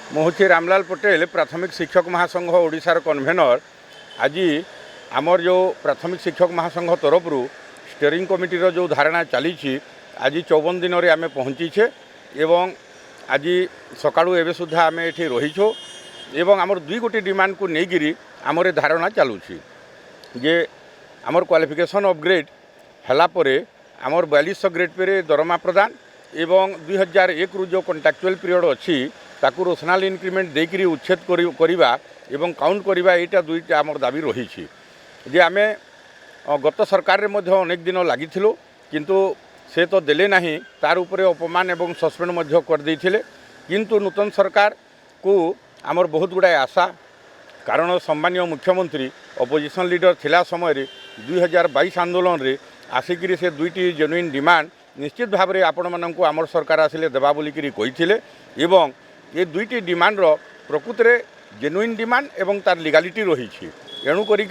ମୁଁ ହେଉଛି ରାମଲାଲ ପଟେଲ ପ୍ରାଥମିକ ଶିକ୍ଷକ ମହାସଂଘ ଓଡ଼ିଶାର କନଭେନର। ଆଜି ଆମର ଯେଉଁ ପ୍ରାଥମିକ ଶିକ୍ଷକ ମହାସଂଘ ତରଫରୁ ଷ୍ଟିଅରିଂ କମିଟିର ଯେଉଁ ଧାରଣା ଚାଲିଛି ଆଜି 54 ଦିନରେ ଆମେ ପହଞ୍ଚିଛେ ଏବଂ ଆଜି ସକାଳୁ ଏବେ ସୁଦ୍ଧା ଆମେ ଏଠି ରହିଛୁ ଏବଂ ଆମର ଦୁଇ ଗୋଟି ଡିମାଣ୍ଡକୁ ନେଇକିରି ଆମର ଧାରଣା ଚାଲୁଛି ଯେ ଆମର କ୍ୱାଲିଫିକେସନ୍ ଅପଗ୍ରେଡ୍ ହେଲା ପରେ ଆମର 4200 ଗ୍ରେଡ୍ ପରେ ଦରମା ପ୍ରଦାନ ଏବଂ 2001 जो कॉन्ट्रैक्चुअल पीरियड अच्छी ताकू रोशनाल इनक्रिमेंट देकरी उच्छेद करिबा एवं काउंट करिबा एटा दुईटा आमर दाबी रही जे आमे गत सरकार रे मध्य अनेक दिन लागिथिलु किंतु से तो देले नाही तार उपरे अपमान एवं सस्पेंड मध्य कर देथिले किंतु नूतन सरकार को आमर बहुत गुड़ाए आशा कारण सम्मानीय मुख्यमंत्री अपोजिशन लीडर थिला समय रे 2022 आंदोलन रे आसिकिरी से दुईटी जेन्युइन डिमांड निश्चित भाव में आपण मानक आमर सरकार आसिले देबा बोलिकी कही एवं ये दुईटी डिमांड प्रकृत में जेन्युइन डिमांड एवं तार लीगालिटी रही एणु करी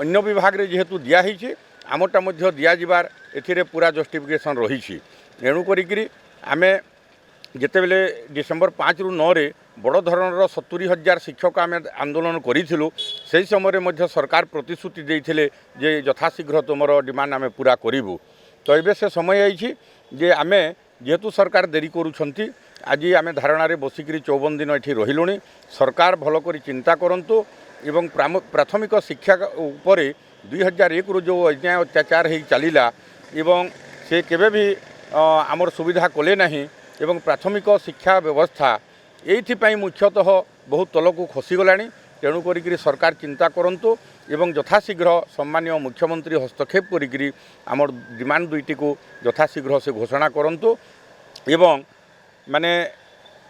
अन्य विभाग रे जेहेतु दिखाई आमरटा मध्य दियाजिबार एथिरे पूरा जस्टिफिकेशन रही एणु करी आमे जितेबले डिसेम्बर 5 रु 9 रे बड़ धरणर 70,000 शिक्षक आम आंदोलन करूँ से समय मध्य सरकार प्रतिश्रुति देते जे यथाशीघ्र तुमर डिमांड आम पूरा करूँ तो ये से समय आई जे आमे जेहेतु सरकार देरी करुँच आज आम धारणा बसिकी 54 दिन ये रहीलुणी सरकार भल कर चिंता करंतु एवं प्राथमिक शिक्षा उपर 2001 रु जो अन्याय अत्याचार हो चलला एवं से केबे भी आमर सुविधा कले नहीं एवं प्राथमिक शिक्षा व्यवस्था ये मुख्यतः बहुत तल को खसीगला तेणु करी सरकार चिंता करंतु एवं यथाशीघ्र सम्मानीय मुख्यमंत्री हस्तक्षेप करी आमर डिमांड दुईटी को यथाशीघ्र से घोषणा करंतु एवं माने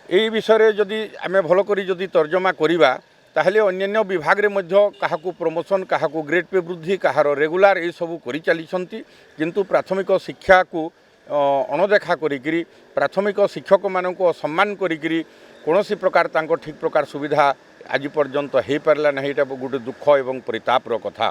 यही विषय जदि आमे भल करी जदि तर्जमा करिबा ताहले अन्य विभाग रे मध्य काहाकू प्रमोशन काहाकू ग्रेड पे वृद्धि कहार रेगुलार ये सबू करि चलीछंती किंतु प्राथमिक शिक्षा को अणदेखा करी प्राथमिक शिक्षक मानक सम्मान करी कौनसी प्रकार तांको ठीक प्रकार सुविधा आज पर्यंत हो पारा ना ये गोटे दुख एवं परितापर कथा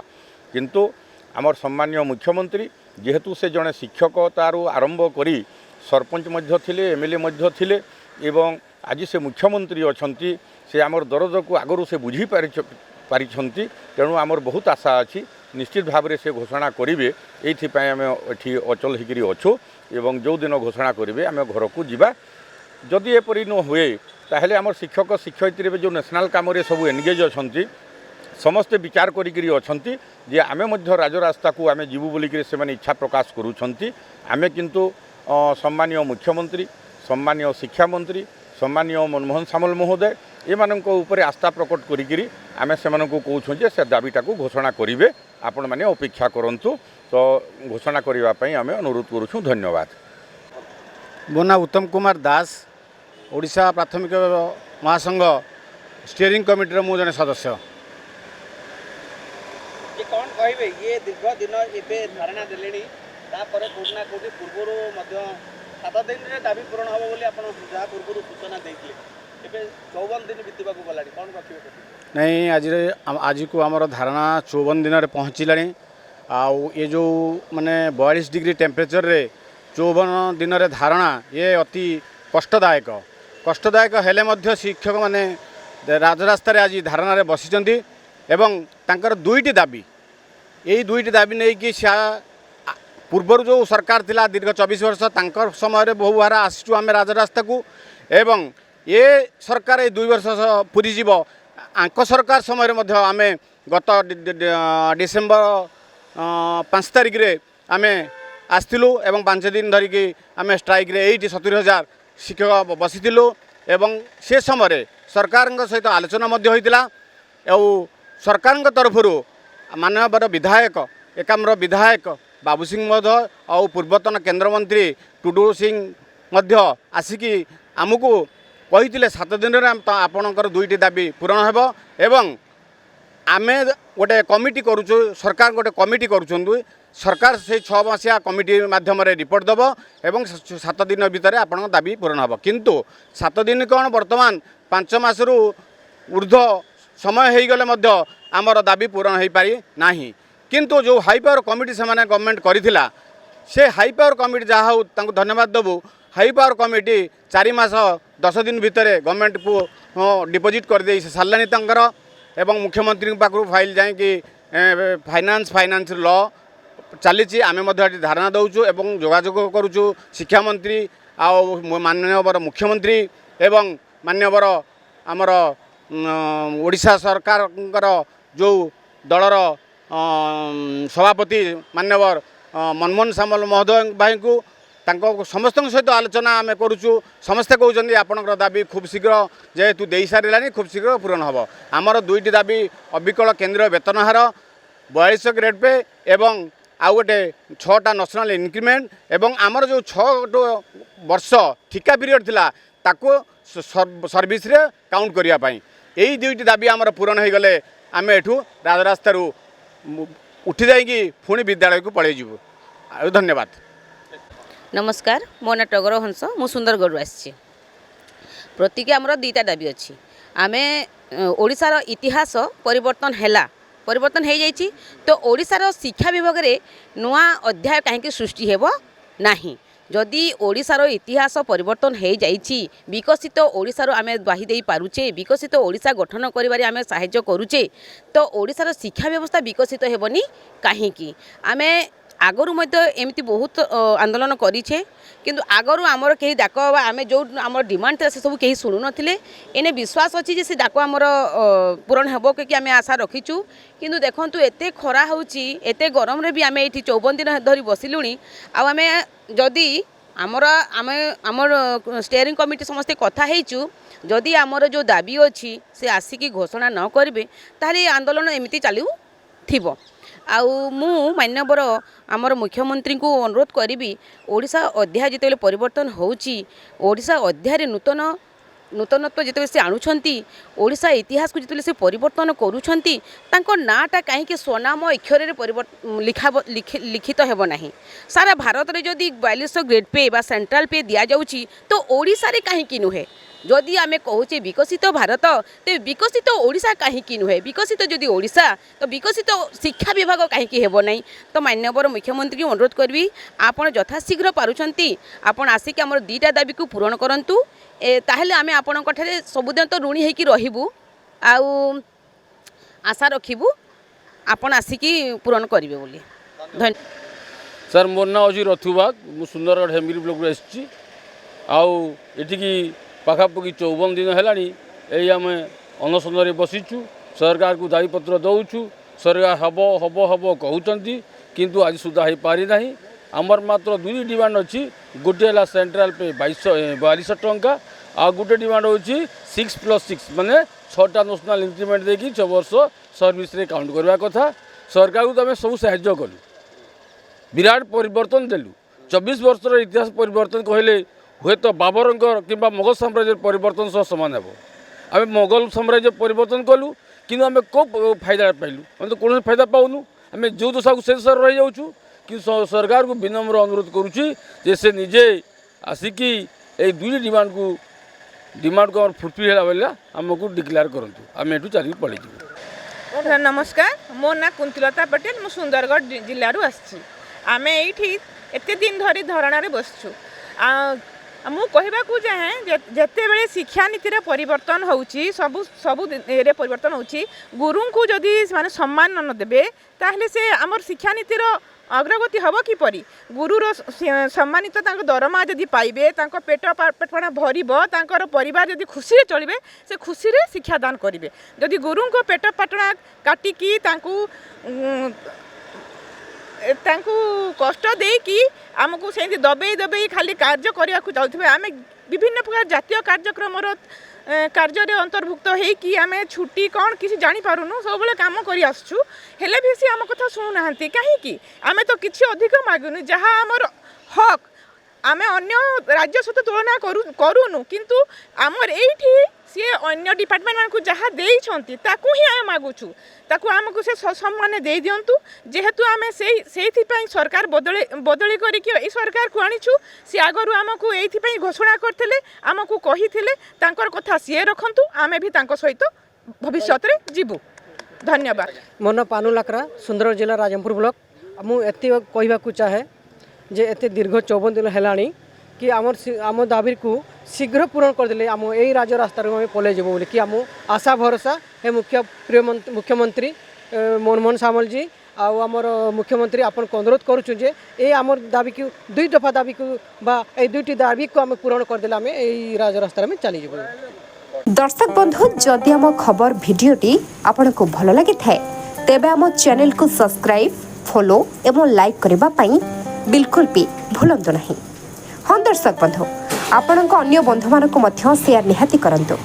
किंतु आमर सम्मानीय मुख्यमंत्री जेहेतु से जड़े शिक्षक तारू आरंभ करी सरपंच मध्य थिले एमएलए मध्य थिले एवं आज से मुख्यमंत्री अछंती से आमर दर्द को आगरू से बुझी पारिछंती तेणु आमर बहुत आशा अच्छी निश्चित भाव में से घोषणा करेंगे ये आम ये अचल होकर अच्छु एवं जो दिन घोषणा करेंगे आम घर को जावा जदि एपरी न हुए ताहले आमर शिक्षक शिक्षयित्री जो नेशनल काम सब एनगेज अछंती समस्ते विचार करी अछंती जे आमे मध्य राजरास्ता को आमे जीवु बोलिकी से माने इच्छा प्रकाश करूछंती आमे किंतु सम्मानीय मुख्यमंत्री सम्मानीय शिक्षा मंत्री सम्मानीय मनमोहन सामल महोदय एमानंको ऊपर आस्था प्रकट करी आमे सेमानंको कहूँ जे से दाबीटा को घोषणा करेंगे आपण माने अपेक्षा करंतु तो घोषणा करबा पई आमे अनुरोध करूछु। धन्यवाद। मो ना उत्तम कुमार दास ओडिशा प्राथमिक महासंघ स्टीयरिंग कमिटी मु जने सदस्य। ये कौन कहबे ये दीर्घ दिन एबे धारणा देलेनी तापर कोना कोटी पूर्वरो मध्य 7 दिन रे दाबी पूर्ण हबो बोली आपण जहा पूर्वरो सूचना देथिले एबे 54 दिन बितिबा को गलाडी कौन रखिबे नहीं आज को आमर धारणा 54 दिन रे पहुँचलानी आउ ये जो माने 42 डिग्री टेम्परेचर रे 54 दिन रे धारणा ये अति कष्टदायक हेले मध्य शिक्षक माने राजरास्ता रे आज धारणा रे बसिचंती एवं तांकर दुईटी दाबी यही दुईटी दाबी नहीं कि पूर्वर जो सरकार थिला दीर्घ 24 वर्ष तांकर समय बहु बार आसचु आम राजरास्ता को एवं ये सरकार ये 2 वर्ष पूरी जीव आंक सरकार समय मध्य आमे गत डिसेम्बर 5 तारिख रे आमे आसथिलु एवं 5 दिन धरिकी आमे स्ट्राइक रे 70,000 शिक्षक बसीथिलु एवं से समय सरकार सहित आलोचना मध्य होइतिला एवं सरकार तरफ माननीय विधायक एकाम्र विधायक बाबू सिंह महोदय और पूर्वतन केंद्र मंत्री टुडू सिंह मध्य आसिकी आमको कही 7 दिन में आपणकर दुईटी दाबी पूरण हेब एवं आमे गोटे कमिटी करूँ सरकार गोटे कमिटी करूँ सरकार से 6 मसीहा कमिटी माध्यम रिपोर्ट दब एवं 7 दिन भितर आपण दाबी पूरण हेब किंतु 7 दिन कौन बर्तमान 5 मासरू ऊर्ध्व समय हो गले मध्य आमर दाबी पूरण हो पारि नाही किंतु जो हाई पावर कमिटी से गवर्नमेंट करिथिला से हाई पावर कमिटी जहाँ हो धन्यवाद देबू हाई पावर कमिटी 4 मास 10 दिन भितर गवर्नमेंट को डिपोजिट कर दे सारे तंकर एवं मुख्यमंत्री पाखु फाइल जाकि फाइनान्स लॉ चली आम धारणा दौचु एवं जोगाजोग करुचु शिक्षा मंत्री माननीय मुख्यमंत्री एवं माननीय आमर ओडिशा सरकार जो दलर सभापति माननीय मनमोहन सामल महोदय भाई को समस्त सहित आलोचना आम करुचु समस्ते कहते आपणकर दाबी खूब शीघ्र जेहेतु दे सारे खूब शीघ्र पूरण हम आमर दुईटी दाबी अविकल केंद्रीय वेतन हार 42 ग्रेड पे एवं आउ गोटे 6टा नेशनल इंक्रीमेंट एवं आमर जो 6 वर्ष ठिका पीरियड थिला ताको सर्विस रे काउंट करिया पई एही दुईटी दाबी आमर पूरण हो गले आम एठू राजरास्तारू उठी जाइकी पुणी विद्यालय को पलि जीवु। धन्यवाद। नमस्कार मो ना टगर हंस मु सुंदरगढ़ आसी प्रतीक आमर दुईटा दाबी अच्छी आमे ओडिशार इतिहास परिवर्तन हैला परिवर्तन हो जाइए तो ओडिशार शिक्षा विभाग रे नुआ अध्याय कहीं सृष्टि हेब नाही जदि ओडिशार इतिहास परिवर्तन हो जाइए विकसित ओडिशार आमे बाही दे पारुचे विकसित ओडिशा गठन करिबारे आमे सहाय्य करूचे तो ओडिशार शिक्षा व्यवस्था विकसित हेबनी कहीं आमे आगरू एमती बहुत आंदोलन करें किंतु आगरू आमर कहीं डाक आम जो आम डिमांड था से सब कहीं शुणु नथिले एने विश्वास अच्छी से डाक आमर पूरण हेब कि आम आशा रखीचु किंतु देखंतु एते खरा होची एते गरम रे भी आम ये 54 दिन धरी बसिलुणी आम जदि आमर आम आमर स्टीयरिंग कमिटी समस्ते कथा हेचु जदि आमर जो दाबी अच्छी से आसिकी घोषणा न करेंगे ताहले आंदोलन एमती चलू थिबो आउ मु मान्यवर आमर मुख्यमंत्री को अनुरोध करी ओडिशा अध्याय जिते परिवर्तन होची ओडिशा अध्याय नूतनत्व जिते से आणुछंती ओडिशा इतिहास को जिते से परिवर्तन करूछंती तांको नाटा कहीं स्वनाम अक्षर लिखित हेब नाही सारा भारत रे जदि 4200 ग्रेड पे बा सेंट्रल पे दिया जाउची तो ओडिशा रे कहीं नुहे जदि आमे कहूचे विकसित भारत तो विकसित ओडिशा कहीं नुहे विकसित जदि ओडिशा तो विकसित शिक्षा विभाग कहीं हेब नहीं तो मान्यवर मुख्यमंत्री को अनुरोध करी आपण यथाशीघ्र पारुछंती आपण आसिक आमर दुईटा दाबी को पूरण करंतु ताहले आमे आपणक ठारे सबुदिन तो ऋणी होइकी रहिबु आउ आशा रखिबु आपण आसिकी पूरण करिवे बोली धन्यवाद। सर मोर ना अच्छी रथुबाग मु सुंदरगढ़ हेमगिरी ब्लॉक रे आसी आउ एठिकी पाखापाखि 54 दिन है आम अनशन बसीचु सरकार को दायीपत्र दौचु सरकार हम हम हम कहते किंतु आज सुधा हो पारि ना आमर मात्र दुई डिमांड अच्छी गोटे है सेंट्रल पे 4200 टंका आ गोटे डिमांड होची 6+6 माने 6टा नेशनल इंक्रीमेंट देकी 6 वर्ष सर्विस रे काउंट करवा कथा सरकार को आम सब साहाय्य कलु विराट परिवर्तन देलु 24 वर्षर इतिहास परिवर्तन कहले हुए तो बाबरंकर किंबा मोगल साम्राज्य परिवर्तन सह समान हेब आम मोगल साम्राज्य परिवर्तन कलु कि आम को फायदा पाइलु आम तो कौन फायदा पाऊनु आम जो दशा को शेष रही जाऊँ कि सरकार को विनम्र अनुरोध करुँचे से निजे आसिकी ये दुई डिमांड को फुलफिल है बेला आमको डिक्लेयर करूँ आम एठू चल पलि जीवु। नमस्कार मो ना कुंतीलता पटेल मु सुंदरगढ़ जिल्लारू आसी आम ये एत दिन धरी धरणा बसचु मु कहवाकू चाहे जिते बड़े शिक्षा नीति परिवर्तन होउची सबु सबु रे परिवर्तन होउची गुरु को जदि माने सम्मान न देबे ताहले से आमर शिक्षा नीतिर अग्रगति हम किपरि गुरुर सम्मानित दरमा जदि पाइबे पेट पेटपणा भर परिवार जदि खुशी चलिए से खुशी रे शिक्षा दान करेंगे जदि गुरु को पेट पाटणा काटिकी कष्ट देकी आमको से दबे दबे खाली कार्य करने को चाहते आम विभिन्न प्रकार जातीय कार्यक्रम कार्य अंतर्भुक्त होगी आम छुट्टी कौन किसी जापारूनु सब कम कर आसचु हेले भी सी आम कथा शुणुना कहीं आम तो किसी अधिक मागुनु जहाँ आमर हक आम अन्य राज्य सहित तुलना करूनु किंतु आमर एठी सी अन्य डिपार्टमेंट मान को जहाँ देइछंती ताकू ही आम मागुछु ताकू आमको से सम्मान दे दियंतु जेहेतु आम से सरकार बदली करी सरकार को आनीछु सी आगरू आमको ये घोषणा करथिले आमको कहिथिले तांकर कथा सी रखंतु आमे भी तांको सहित भविष्य रे जीवु। धन्यवाद। मो ना पानु लाकरा सुंदरगढ़ जिला राजमपुर ब्लॉक मु एति कहवाकू चाहे जे एते दीर्घ 54 दिन हेलाणी कि आम दाबी को शीघ्र पूरण करदे आम यही राजरास्ता पलै जीव बोली कि आम आशा भरोसा हे मुख्यमंत्री मनमोहन सामल जी आमर मुख्यमंत्री आपन को अनुरोध करुचु जे ये आम दाबी को 2 दफा दाबी को बा ए 2टी दाबी को आम पूरण करदे आम यही राजरास्ता में चली जीव। दर्शक बंधु जदि आम खबर भिडियोटी आपन को भल लगी थाए तेबे आम चैनल को सब्सक्राइब फॉलो एवं लाइक करबा पई बिल्कुल भी भूलंतु नहीं। हाँ दर्शक बंधु आपण अन्य बंधु मानक मध्य शेयर निहाती करंतु।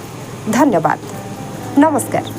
धन्यवाद। नमस्कार।